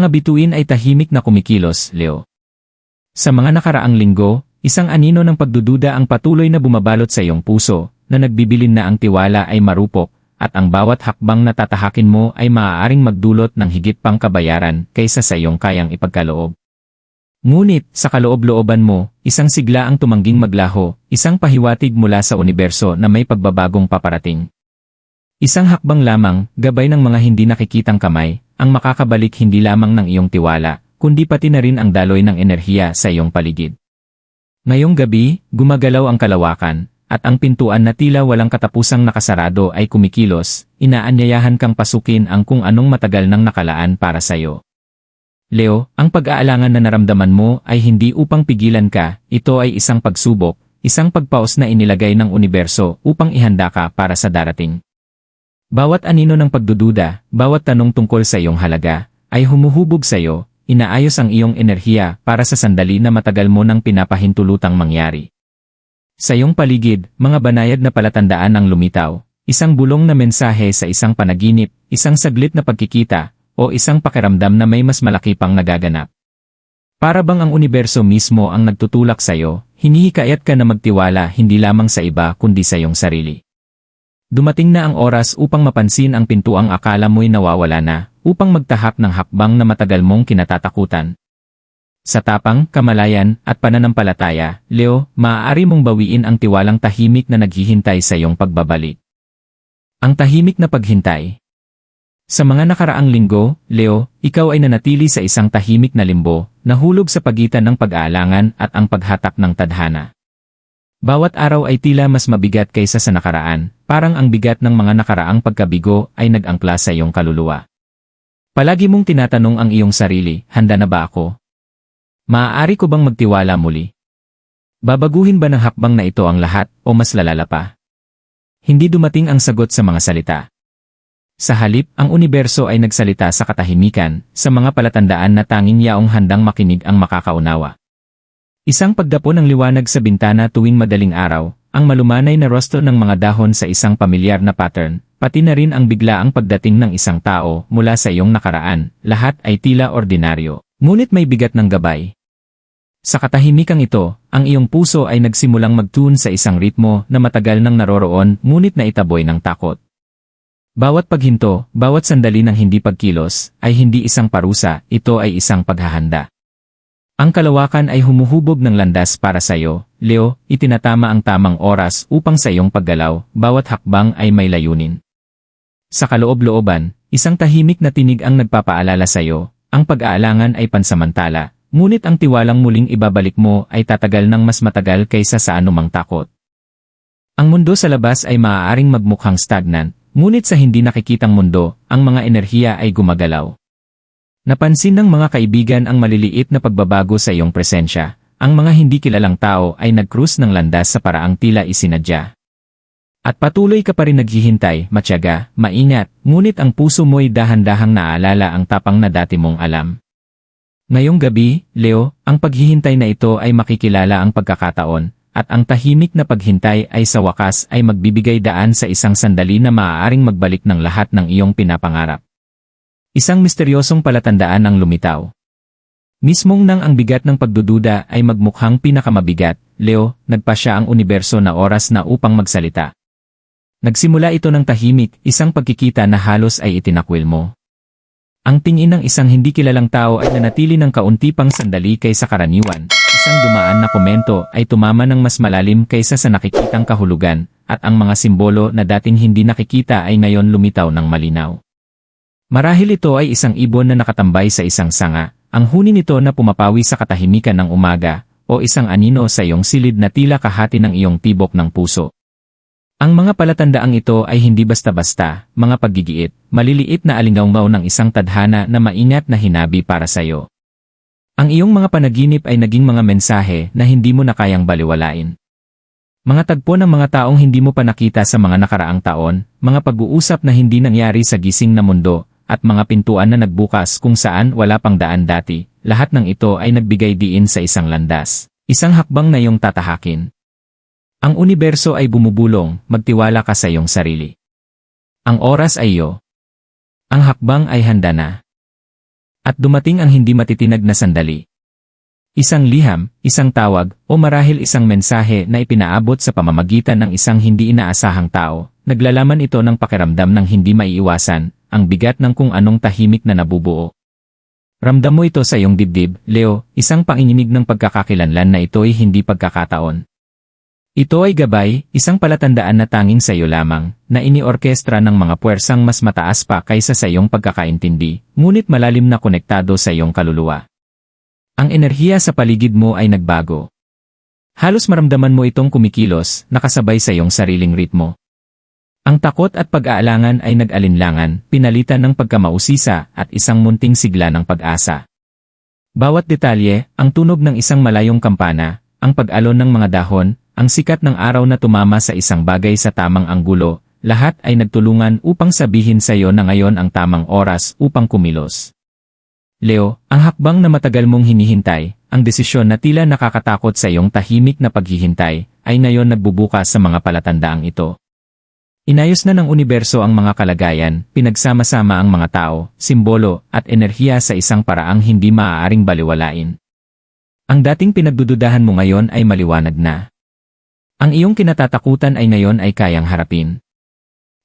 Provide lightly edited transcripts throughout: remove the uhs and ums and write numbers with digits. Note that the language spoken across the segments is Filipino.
mga bituin ay tahimik na kumikilos, Leo. Sa mga nakaraang linggo, isang anino ng pagdududa ang patuloy na bumabalot sa iyong puso, na nagbibilin na ang tiwala ay marupok, at ang bawat hakbang na tatahakin mo ay maaaring magdulot ng higit pang kabayaran kaysa sa iyong kayang ipagkaloob. Ngunit, sa kaloob-looban mo, isang sigla ang tumangging maglaho, isang pahiwatig mula sa universo na may pagbabagong paparating. Isang hakbang lamang, gabay ng mga hindi nakikitang kamay, ang makakabalik hindi lamang ng iyong tiwala, kundi pati na rin ang daloy ng enerhiya sa iyong paligid. Ngayong gabi, gumagalaw ang kalawakan, at ang pintuan na tila walang katapusang nakasarado ay kumikilos, inaanyayahan kang pasukin ang kung anong matagal nang nakalaan para sa'yo. Leo, ang pag-aalangan na naramdaman mo ay hindi upang pigilan ka, ito ay isang pagsubok, isang pagpaos na inilagay ng universo upang ihanda ka para sa darating. Bawat anino ng pagdududa, bawat tanong tungkol sa iyong halaga, ay humuhubog sa iyo, inaayos ang iyong enerhiya para sa sandali na matagal mo nang pinapahintulutang mangyari. Sa iyong paligid, mga banayad na palatandaan ang lumitaw, isang bulong na mensahe sa isang panaginip, isang saglit na pagkikita, o isang pakiramdam na may mas malaki pang nagaganap. Para bang ang universo mismo ang nagtutulak sa iyo, hinihikayat ka na magtiwala hindi lamang sa iba kundi sa iyong sarili. Dumating na ang oras upang mapansin ang pintuang akala mo'y nawawala na, upang magtahak ng hakbang na matagal mong kinatatakutan. Sa tapang, kamalayan, at pananampalataya, Leo, maaari mong bawiin ang tiwalang tahimik na naghihintay sa iyong pagbabalik. Ang tahimik na paghintay. Sa mga nakaraang linggo, Leo, ikaw ay nanatili sa isang tahimik na limbo, nahulog sa pagitan ng pag-aalangan at ang paghatak ng tadhana. Bawat araw ay tila mas mabigat kaysa sa nakaraan, parang ang bigat ng mga nakaraang pagkabigo ay nag-angkla sa iyong kaluluwa. Palagi mong tinatanong ang iyong sarili, handa na ba ako? Maaari ko bang magtiwala muli? Babaguhin ba ng hakbang na ito ang lahat o mas lalala pa? Hindi dumating ang sagot sa mga salita. Sa halip, ang universo ay nagsalita sa katahimikan, sa mga palatandaan na tanging yaong handang makinig ang makakaunawa. Isang pagdapo ng liwanag sa bintana tuwing madaling araw, ang malumanay na rostro ng mga dahon sa isang pamilyar na pattern, pati na rin ang biglaang pagdating ng isang tao mula sa iyong nakaraan, lahat ay tila ordinaryo, ngunit may bigat ng gabay. Sa katahimikang ito, ang iyong puso ay nagsimulang mag-tune sa isang ritmo na matagal nang naroroon ngunit naitaboy ng takot. Bawat paghinto, bawat sandali ng hindi pagkilos, ay hindi isang parusa, ito ay isang paghahanda. Ang kalawakan ay humuhubog ng landas para sa iyo, Leo, itinatama ang tamang oras upang sa iyong paggalaw, bawat hakbang ay may layunin. Sa kaloob-looban, isang tahimik na tinig ang nagpapaalala sa iyo, ang pag-aalangan ay pansamantala. Ngunit ang tiwalang muling ibabalik mo ay tatagal ng mas matagal kaysa sa anumang takot. Ang mundo sa labas ay maaaring magmukhang stagnant, ngunit sa hindi nakikitang mundo, ang mga enerhiya ay gumagalaw. Napansin ng mga kaibigan ang maliliit na pagbabago sa iyong presensya, ang mga hindi kilalang tao ay nag-cruise ng landas sa paraang tila isinadya. At patuloy ka pa rin naghihintay, matyaga, maingat, ngunit ang puso mo'y dahan-dahang naalala ang tapang na dati mong alam. Ngayong gabi, Leo, ang paghihintay na ito ay makikilala ang pagkakataon, at ang tahimik na paghintay ay sa wakas ay magbibigay daan sa isang sandali na maaaring magbalik ng lahat ng iyong pinapangarap. Isang misteryosong palatandaan ang lumitaw. Mismong nang ang bigat ng pagdududa ay magmukhang pinakamabigat, Leo, nagpasya ang universo na oras na upang magsalita. Nagsimula ito ng tahimik, isang pagkikita na halos ay itinakwil mo. Ang tingin ng isang hindi kilalang tao ay nanatili ng kaunti pang sandali kaysa karaniwan, isang dumaan na komento ay tumama ng mas malalim kaysa sa nakikitang kahulugan, at ang mga simbolo na dating hindi nakikita ay ngayon lumitaw ng malinaw. Marahil ito ay isang ibon na nakatambay sa isang sanga, ang huni nito na pumapawi sa katahimikan ng umaga, o isang anino sa iyong silid na tila kahati ng iyong tibok ng puso. Ang mga palatandaang ito ay hindi basta-basta, mga paggigiit, maliliit na alinggaw ng isang tadhana na maingat na hinabi para sa iyo. Ang iyong mga panaginip ay naging mga mensahe na hindi mo na kayang baliwalain. Mga tagpo ng mga taong hindi mo pa nakita sa mga nakaraang taon, mga pag-uusap na hindi nangyari sa gising na mundo, at mga pintuan na nagbukas kung saan wala pang daan dati, lahat ng ito ay nagbigay diin sa isang landas, isang hakbang na iyong tatahakin. Ang universo ay bumubulong, magtiwala ka sa iyong sarili. Ang oras ay iyo. Ang hakbang ay handa na. At dumating ang hindi matitinag na sandali. Isang liham, isang tawag, o marahil isang mensahe na ipinaabot sa pamamagitan ng isang hindi inaasahang tao. Naglalaman ito ng pakiramdam ng hindi maiiwasan, ang bigat ng kung anong tahimik na nabubuo. Ramdam mo ito sa iyong dibdib, Leo, isang panginginig ng pagkakakilanlan na ito'y hindi pagkakataon. Ito ay gabay, isang palatandaan na tanging sa iyo lamang, na iniorkestra ng mga puwersang mas mataas pa kaysa sa iyong pagkakaintindi, ngunit malalim na konektado sa iyong kaluluwa. Ang enerhiya sa paligid mo ay nagbago. Halos maramdaman mo itong kumikilos, nakasabay sa iyong sariling ritmo. Ang takot at pag-aalangan ay nag-alinlangan, pinalitan ng pagkamausisa at isang munting sigla ng pag-asa. Bawat detalye, ang tunog ng isang malayong kampana, ang pag-alon ng mga dahon, ang sikat ng araw na tumama sa isang bagay sa tamang anggulo, lahat ay nagtulungan upang sabihin sa iyo na ngayon ang tamang oras upang kumilos. Leo, ang hakbang na matagal mong hinihintay, ang desisyon na tila nakakatakot sa iyong tahimik na paghihintay, ay ngayon nagbubukas sa mga palatandaang ito. Inayos na ng universo ang mga kalagayan, pinagsama-sama ang mga tao, simbolo, at enerhiya sa isang paraang hindi maaaring baliwalain. Ang dating pinagdududahan mo ngayon ay maliwanag na. Ang iyong kinatatakutan ay ngayon ay kayang harapin.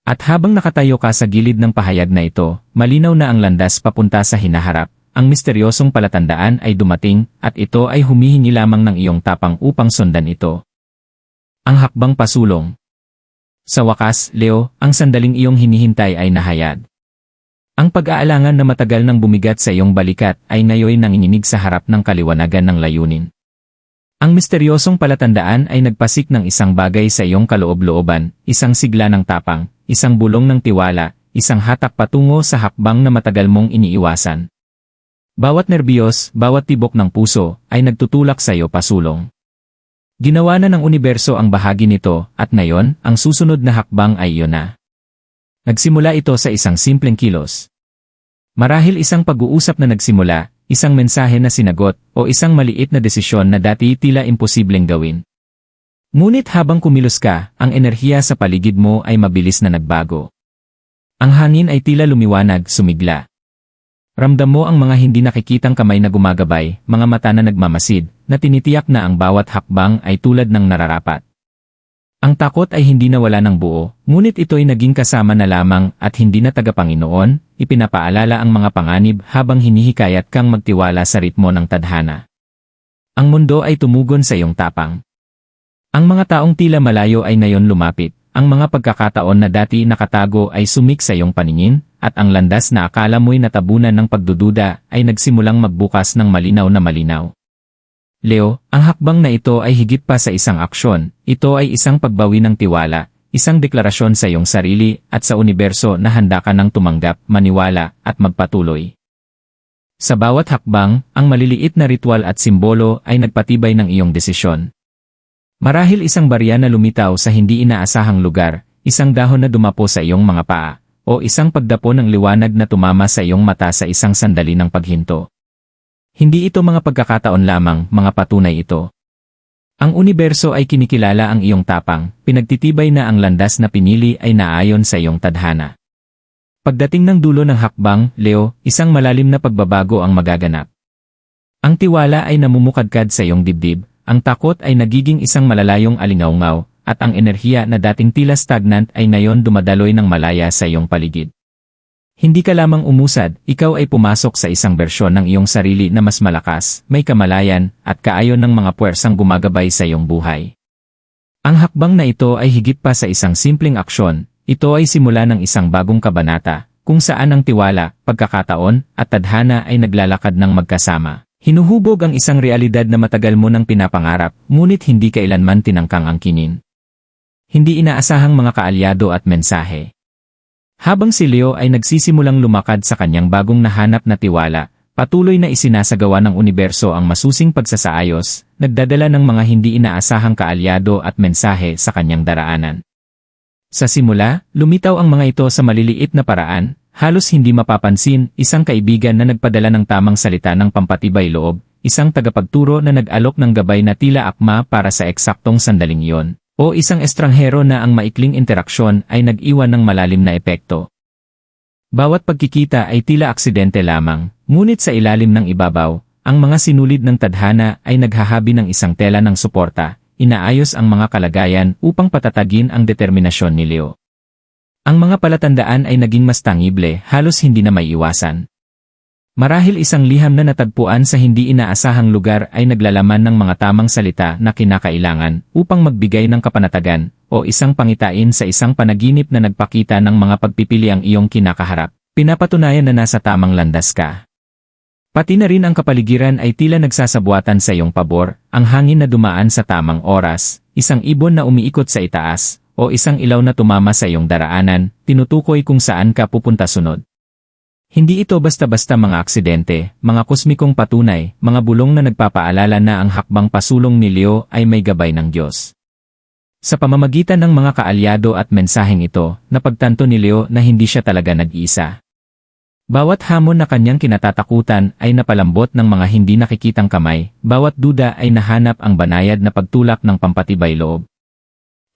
At habang nakatayo ka sa gilid ng pahayag na ito, malinaw na ang landas papunta sa hinaharap, ang misteryosong palatandaan ay dumating, at ito ay humihingi lamang ng iyong tapang upang sundan ito. Ang hakbang pasulong. Sa wakas, Leo, ang sandaling iyong hinihintay ay nahayag. Ang pag-aalangan na matagal nang bumigat sa iyong balikat ay ngayon nanginginig sa harap ng kaliwanagan ng layunin. Ang misteryosong palatandaan ay nagpasik ng isang bagay sa iyong kaloob-looban, isang sigla ng tapang, isang bulong ng tiwala, isang hatak patungo sa hakbang na matagal mong iniiwasan. Bawat nerbiyos, bawat tibok ng puso, ay nagtutulak sa iyo pasulong. Ginawa na ng universo ang bahagi nito, at ngayon, ang susunod na hakbang ay iyon na. Nagsimula ito sa isang simpleng kilos. Marahil isang pag-uusap na nagsimula, isang mensahe na sinagot, o isang maliit na desisyon na dati tila imposibleng gawin. Ngunit habang kumilos ka, ang enerhiya sa paligid mo ay mabilis na nagbago. Ang hangin ay tila lumiwanag, sumigla. Ramdam mo ang mga hindi nakikitang kamay na gumagabay, mga mata na nagmamasid, na tinitiyak na ang bawat hakbang ay tulad ng nararapat. Ang takot ay hindi nawala ng buo, ngunit ito'y naging kasama na lamang at hindi na tagapanginoon, ipinapaalala ang mga panganib habang hinihikayat kang magtiwala sa ritmo ng tadhana. Ang mundo ay tumugon sa iyong tapang. Ang mga taong tila malayo ay ngayon lumapit, ang mga pagkakataon na dati nakatago ay sumik sa iyong paningin, at ang landas na akala mo'y natabunan ng pagdududa ay nagsimulang magbukas ng malinaw na malinaw. Leo, ang hakbang na ito ay higit pa sa isang aksyon, ito ay isang pagbawi ng tiwala, isang deklarasyon sa iyong sarili at sa universo na handa ka ng tumanggap, maniwala, at magpatuloy. Sa bawat hakbang, ang maliliit na ritual at simbolo ay nagpatibay ng iyong desisyon. Marahil isang barya na lumitaw sa hindi inaasahang lugar, isang dahon na dumapo sa iyong mga paa, o isang pagdapo ng liwanag na tumama sa iyong mata sa isang sandali ng paghinto. Hindi ito mga pagkakataon lamang, mga patunay ito. Ang universo ay kinikilala ang iyong tapang, pinagtitibay na ang landas na pinili ay naayon sa iyong tadhana. Pagdating ng dulo ng hakbang, Leo, isang malalim na pagbabago ang magaganap. Ang tiwala ay namumukadkad sa iyong dibdib, ang takot ay nagiging isang malalayong alingaungaw, at ang enerhiya na dating tila stagnant ay ngayon dumadaloy ng malaya sa iyong paligid. Hindi ka lamang umusad, ikaw ay pumasok sa isang bersyon ng iyong sarili na mas malakas, may kamalayan, at kaayon ng mga puwersang gumagabay sa iyong buhay. Ang hakbang na ito ay higit pa sa isang simpleng aksyon, ito ay simula ng isang bagong kabanata, kung saan ang tiwala, pagkakataon, at tadhana ay naglalakad ng magkasama. Hinuhubog ang isang realidad na matagal mo nang pinapangarap, ngunit hindi kailanman tinangkang angkinin. Hindi inaasahang mga kaalyado at mensahe. Habang si Leo ay nagsisimulang lumakad sa kanyang bagong nahanap na tiwala, patuloy na isinasagawa ng universo ang masusing pagsasaayos, nagdadala ng mga hindi inaasahang kaalyado at mensahe sa kanyang daraanan. Sa simula, lumitaw ang mga ito sa maliliit na paraan, halos hindi mapapansin, isang kaibigan na nagpadala ng tamang salita ng pampatibay loob, isang tagapagturo na nag-alok ng gabay na tila akma para sa eksaktong sandaling iyon. O isang estranghero na ang maikling interaksyon ay nag-iwan ng malalim na epekto. Bawat pagkikita ay tila aksidente lamang, Ngunit sa ilalim ng ibabaw, ang mga sinulid ng tadhana ay naghahabi ng isang tela ng suporta, inaayos ang mga kalagayan upang patatagin ang determinasyon ni Leo. Ang mga palatandaan ay naging mas tangible, halos hindi na maiiwasan. Marahil isang liham na natagpuan sa hindi inaasahang lugar ay naglalaman ng mga tamang salita na kinakailangan upang magbigay ng kapanatagan, o isang pangitain sa isang panaginip na nagpakita ng mga pagpipili ang iyong kinakaharap. Pinapatunayan na nasa tamang landas ka. Pati na rin ang kapaligiran ay tila nagsasabuatan sa iyong pabor, ang hangin na dumaan sa tamang oras, isang ibon na umiikot sa itaas, o isang ilaw na tumama sa iyong daraanan, tinutukoy kung saan ka pupunta sunod. Hindi ito basta-basta mga aksidente, mga kosmikong patunay, mga bulong na nagpapaalala na ang hakbang pasulong ni Leo ay may gabay ng Diyos. Sa pamamagitan ng mga kaalyado at mensaheng ito, napagtanto ni Leo na hindi siya talaga nag-iisa. Bawat hamon na kanyang kinatatakutan ay napalambot ng mga hindi nakikitang kamay, bawat duda ay nahanap ang banayad na pagtulak ng pampatibay loob.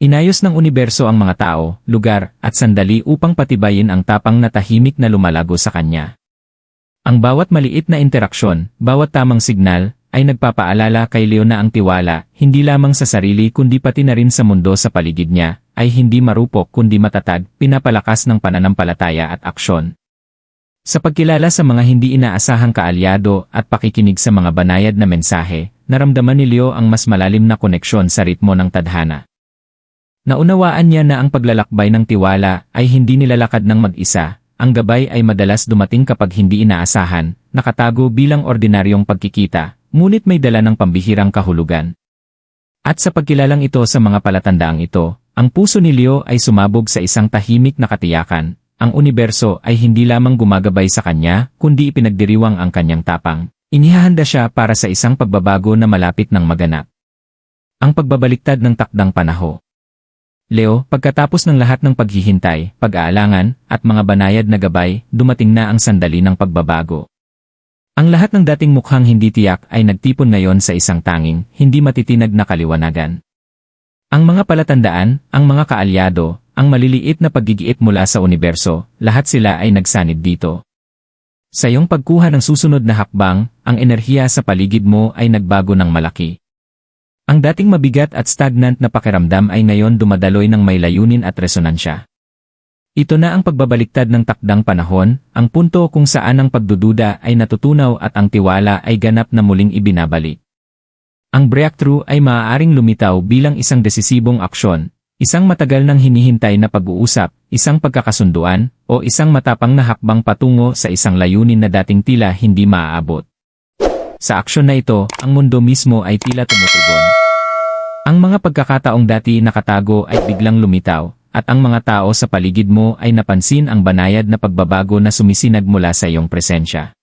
Inayos ng universo ang mga tao, lugar, at sandali upang patibayin ang tapang na tahimik na lumalago sa kanya. Ang bawat maliit na interaksyon, bawat tamang signal, ay nagpapaalala kay Leo na ang tiwala, hindi lamang sa sarili kundi pati na rin sa mundo sa paligid niya, ay hindi marupok kundi matatag, pinapalakas ng pananampalataya at aksyon. Sa pagkilala sa mga hindi inaasahang kaalyado at pakikinig sa mga banayad na mensahe, naramdaman ni Leo ang mas malalim na koneksyon sa ritmo ng tadhana. Naunawaan niya na ang paglalakbay ng tiwala ay hindi nilalakad ng mag-isa, ang gabay ay madalas dumating kapag hindi inaasahan, nakatago bilang ordinaryong pagkikita, ngunit may dala ng pambihirang kahulugan. At sa pagkilalang ito sa mga palatandaang ito, ang puso ni Leo ay sumabog sa isang tahimik na katiyakan. Ang universo ay hindi lamang gumagabay sa kanya, kundi ipinagdiriwang ang kanyang tapang. Inihahanda siya para sa isang pagbabago na malapit ng maganap. Ang pagbabaliktad ng takdang panahon. Leo, pagkatapos ng lahat ng paghihintay, pag-aalangan, at mga banayad na gabay, dumating na ang sandali ng pagbabago. Ang lahat ng dating mukhang hindi tiyak ay nagtipon ngayon sa isang tanging, hindi matitinag na kaliwanagan. Ang mga palatandaan, ang mga kaalyado, ang maliliit na paggigiit mula sa universo, lahat sila ay nagsanib dito. Sa iyong pagkuha ng susunod na hakbang, ang enerhiya sa paligid mo ay nagbago ng malaki. Ang dating mabigat at stagnant na pakiramdam ay ngayon dumadaloy ng may layunin at resonansya. Ito na ang pagbabaliktad ng takdang panahon, ang punto kung saan ang pagdududa ay natutunaw at ang tiwala ay ganap na muling ibinabalik. Ang breakthrough ay maaaring lumitaw bilang isang desisibong aksyon, isang matagal nang hinihintay na pag-uusap, isang pagkakasunduan, o isang matapang na hakbang patungo sa isang layunin na dating tila hindi maaabot. Sa aksyon na ito, ang mundo mismo ay tila tumutugon. Ang mga pagkakataong dati nakatago ay biglang lumitaw, at ang mga tao sa paligid mo ay napansin ang banayad na pagbabago na sumisinag mula sa iyong presensya.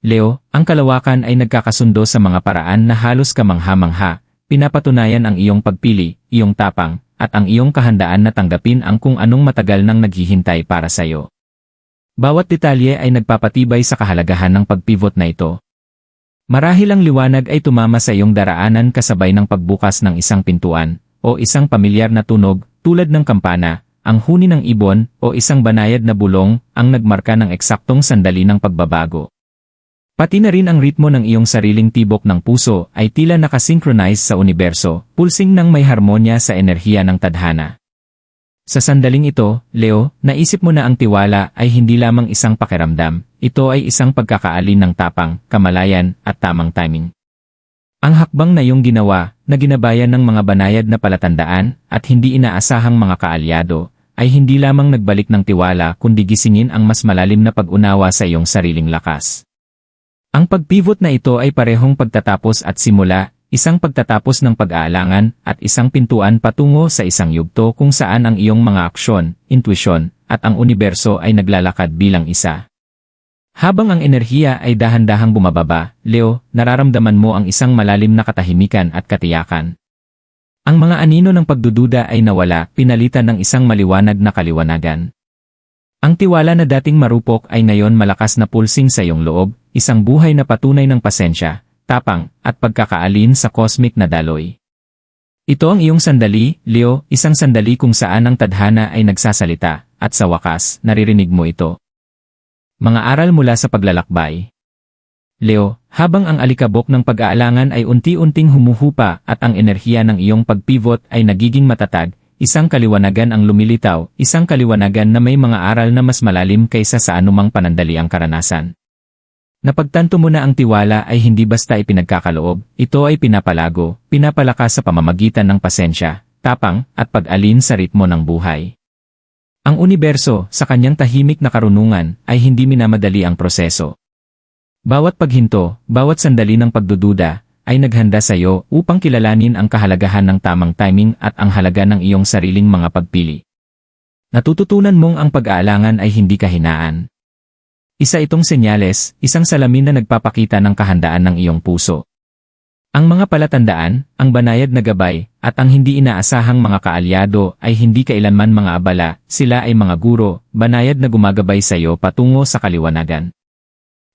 Leo, ang kalawakan ay nagkakasundo sa mga paraan na halos kamangha-mangha, pinapatunayan ang iyong pagpili, iyong tapang, at ang iyong kahandaan na tanggapin ang kung anong matagal nang naghihintay para sa iyo. Bawat detalye ay nagpapatibay sa kahalagahan ng pagpivot na ito. Marahil ang liwanag ay tumama sa iyong daraanan kasabay ng pagbukas ng isang pintuan, o isang pamilyar na tunog, tulad ng kampana, ang huni ng ibon, o isang banayad na bulong, ang nagmarka ng eksaktong sandali ng pagbabago. Pati na rin ang ritmo ng iyong sariling tibok ng puso ay tila nakasynchronize sa universo, pulsing ng may harmonya sa enerhiya ng tadhana. Sa sandaling ito, Leo, naisip mo na ang tiwala ay hindi lamang isang pakiramdam, ito ay isang pagkakaalin ng tapang, kamalayan, at tamang timing. Ang hakbang na iyong ginawa, na ginabayan ng mga banayad na palatandaan, at hindi inaasahang mga kaalyado, ay hindi lamang nagbalik ng tiwala kundi gisingin ang mas malalim na pag-unawa sa iyong sariling lakas. Ang pagpivot na ito ay parehong pagtatapos at simula, isang pagtatapos ng pag-aalangan at isang pintuan patungo sa isang yugto kung saan ang iyong mga aksyon, intuisyon, at ang universo ay naglalakad bilang isa. Habang ang enerhiya ay dahan-dahang bumababa, Leo, nararamdaman mo ang isang malalim na katahimikan at katiyakan. Ang mga anino ng pagdududa ay nawala, pinalitan ng isang maliwanag na kaliwanagan. Ang tiwala na dating marupok ay ngayon malakas na pulsing sa iyong loob, isang buhay na patunay ng pasensya, tapang, at pagkakaalin sa cosmic na daloy. Ito ang iyong sandali, Leo, isang sandali kung saan ang tadhana ay nagsasalita, at sa wakas, naririnig mo ito. Mga aral mula sa paglalakbay. Leo, habang ang alikabok ng pag-aalangan ay unti-unting humuhupa at ang enerhiya ng iyong pag-pivot ay nagiging matatag, isang kaliwanagan ang lumilitaw, isang kaliwanagan na may mga aral na mas malalim kaysa sa anumang panandaliang karanasan. Napagtanto mo na ang tiwala ay hindi basta ipinagkakaloob, ito ay pinapalago, pinapalakas sa pamamagitan ng pasensya, tapang, at pag-alin sa ritmo ng buhay. Ang universo, sa kanyang tahimik na karunungan, ay hindi minamadali ang proseso. Bawat paghinto, bawat sandali ng pagdududa, ay naghanda sa iyo upang kilalanin ang kahalagahan ng tamang timing at ang halaga ng iyong sariling mga pagpili. Natututunan mong ang pag-aalangan ay hindi kahinaan. Isa itong senyales, isang salamin na nagpapakita ng kahandaan ng iyong puso. Ang mga palatandaan, ang banayad na gabay, at ang hindi inaasahang mga kaalyado ay hindi kailanman mga abala, sila ay mga guro, banayad na gumagabay sa iyo patungo sa kaliwanagan.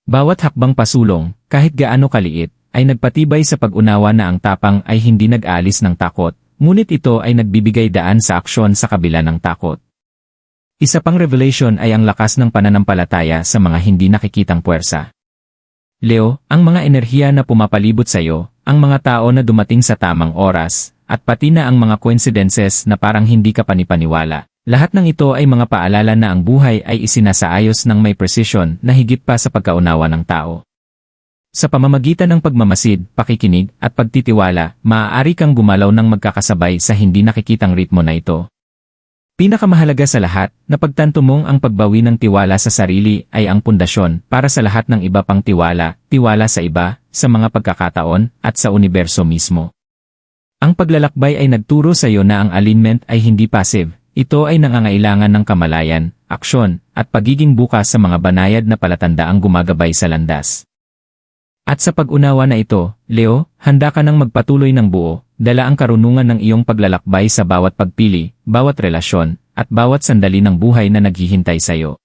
Bawat hakbang pasulong, kahit gaano kaliit, ay nagpatibay sa pag-unawa na ang tapang ay hindi nag-aalis ng takot, ngunit ito ay nagbibigay daan sa aksyon sa kabila ng takot. Isa pang revelation ay ang lakas ng pananampalataya sa mga hindi nakikitang puwersa. Leo, ang mga enerhiya na pumapalibot sa iyo, ang mga tao na dumating sa tamang oras, at pati na ang mga coincidences na parang hindi ka panipaniwala. Lahat ng ito ay mga paalala na ang buhay ay isinasaayos ng may precision na higit pa sa pagkaunawa ng tao. Sa pamamagitan ng pagmamasid, pakikinig, at pagtitiwala, maaari kang gumalaw ng magkakasabay sa hindi nakikitang ritmo na ito. Pinakamahalaga sa lahat, napagtanto mong ang pagbawi ng tiwala sa sarili ay ang pundasyon para sa lahat ng iba pang tiwala, tiwala sa iba, sa mga pagkakataon, at sa universo mismo. Ang paglalakbay ay nagturo sa iyo na ang alignment ay hindi passive, ito ay nangangailangan ng kamalayan, aksyon, at pagiging bukas sa mga banayad na palatandaang gumagabay sa landas. At sa pag-unawa na ito, Leo, handa ka nang magpatuloy ng buo, dala ang karunungan ng iyong paglalakbay sa bawat pagpili, bawat relasyon, at bawat sandali ng buhay na naghihintay sa iyo.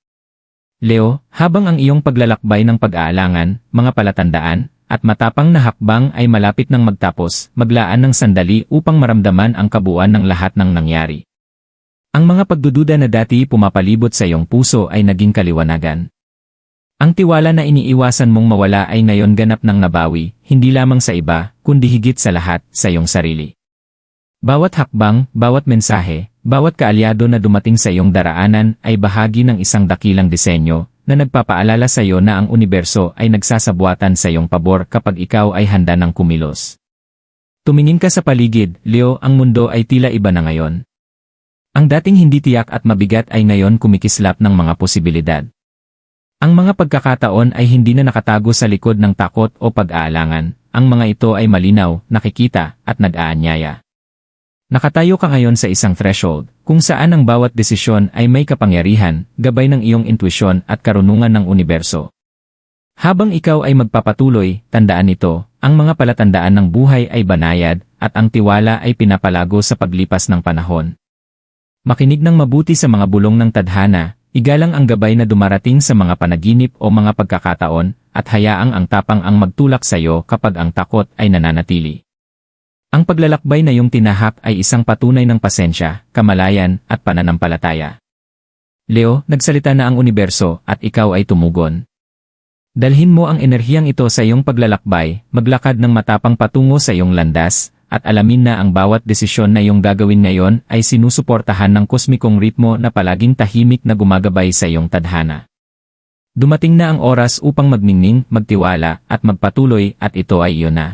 Leo, habang ang iyong paglalakbay ng pag-aalangan, mga palatandaan, at matapang na hakbang ay malapit ng magtapos, maglaan ng sandali upang maramdaman ang kabuuan ng lahat ng nangyari. Ang mga pagdududa na dati pumapalibot sa iyong puso ay naging kaliwanagan. Ang tiwala na iniiwasan mong mawala ay ngayon ganap ng nabawi, hindi lamang sa iba, kundi higit sa lahat, sa iyong sarili. Bawat hakbang, bawat mensahe, bawat kaalyado na dumating sa iyong daraanan ay bahagi ng isang dakilang disenyo na nagpapaalala sa iyo na ang universo ay nagsasabwatan sa iyong pabor kapag ikaw ay handa ng kumilos. Tumingin ka sa paligid, Leo, ang mundo ay tila iba na ngayon. Ang dating hindi tiyak at mabigat ay ngayon kumikislap ng mga posibilidad. Ang mga pagkakataon ay hindi na nakatago sa likod ng takot o pag-aalangan, ang mga ito ay malinaw, nakikita, at nag-aanyaya. Nakatayo ka ngayon sa isang threshold, kung saan ang bawat desisyon ay may kapangyarihan, gabay ng iyong intuisyon at karunungan ng universo. Habang ikaw ay magpapatuloy, tandaan ito, ang mga palatandaan ng buhay ay banayad, at ang tiwala ay pinapalago sa paglipas ng panahon. Makinig ng mabuti sa mga bulong ng tadhana, igalang ang gabay na dumarating sa mga panaginip o mga pagkakataon, at hayaang ang tapang ang magtulak sa iyo kapag ang takot ay nananatili. Ang paglalakbay na iyong tinahak ay isang patunay ng pasensya, kamalayan, at pananampalataya. Leo, nagsalita na ang universo at ikaw ay tumugon. Dalhin mo ang enerhiyang ito sa iyong paglalakbay, maglakad ng matapang patungo sa iyong landas, at alamin na ang bawat desisyon na iyong gagawin ngayon ay sinusuportahan ng kosmikong ritmo na palaging tahimik na gumagabay sa iyong tadhana. Dumating na ang oras upang magningning, magtiwala, at magpatuloy, at ito ay iyon na.